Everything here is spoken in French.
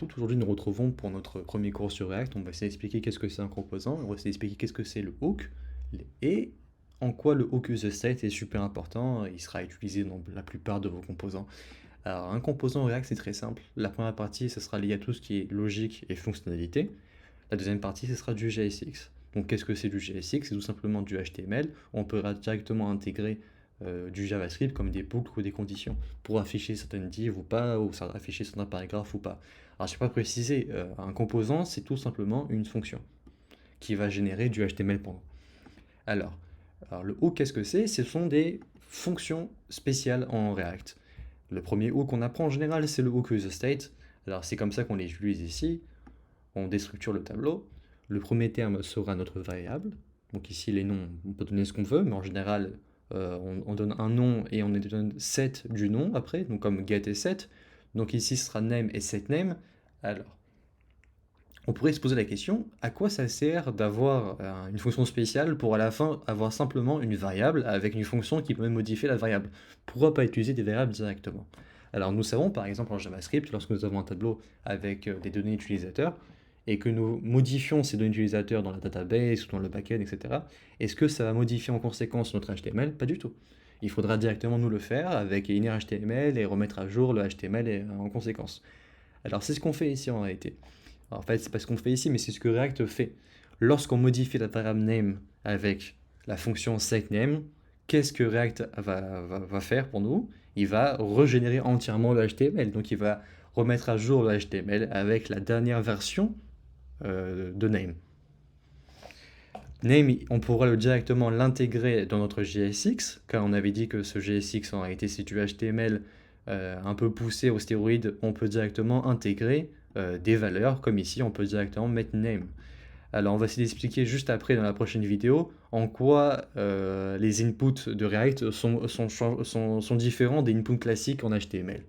Aujourd'hui, nous retrouvons pour notre premier cours sur React. On va essayer d'expliquer qu'est-ce que c'est un composant, on va essayer d'expliquer qu'est-ce que c'est le hook et en quoi le hook useState est super important. Il sera utilisé dans la plupart de vos composants. Alors, un composant React, c'est très simple. La première partie, ce sera lié à tout ce qui est logique et fonctionnalité. La deuxième partie, ce sera du JSX. Donc, qu'est-ce que c'est du JSX? C'est tout simplement du HTML. On pourra directement intégrer du JavaScript comme des boucles ou des conditions pour afficher certaines divs ou pas, ou afficher certains paragraphes ou pas. Alors, je n'ai pas précisé, un composant, c'est tout simplement une fonction qui va générer du HTML pendant. Alors, le hook, qu'est-ce que c'est? Ce sont des fonctions spéciales en React. Le premier hook qu'on apprend en général, c'est le hook useState. Alors, c'est comme ça qu'on les utilise ici. On déstructure le tableau. Le premier terme sera notre variable. Donc ici, les noms, on peut donner ce qu'on veut, mais en général, on donne un nom et on donne set du nom après, donc comme get et set. Donc ici, ce sera name et setName. Alors, on pourrait se poser la question, à quoi ça sert d'avoir une fonction spéciale pour à la fin avoir simplement une variable avec une fonction qui peut même modifier la variable? Pourquoi pas utiliser des variables directement? Alors nous savons par exemple en JavaScript, lorsque nous avons un tableau avec des données utilisateurs et que nous modifions ces données utilisateurs dans la database ou dans le backend, etc., est-ce que ça va modifier en conséquence notre HTML? Pas du tout. Il faudra directement nous le faire avec init HTML et remettre à jour le HTML en conséquence. Alors c'est ce qu'on fait ici en réalité. Alors, en fait, c'est pas ce qu'on fait ici, mais c'est ce que React fait. Lorsqu'on modifie la variable name avec la fonction setName, qu'est-ce que React va faire pour nous? Il va régénérer entièrement le HTML. Donc il va remettre à jour le HTML avec la dernière version de name. Name, on pourra directement l'intégrer dans notre JSX, car on avait dit que ce JSX en réalité c'est du HTML un peu poussé aux stéroïdes, on peut directement intégrer des valeurs, comme ici on peut directement mettre name. Alors on va essayer d'expliquer juste après dans la prochaine vidéo en quoi les inputs de React sont différents des inputs classiques en HTML.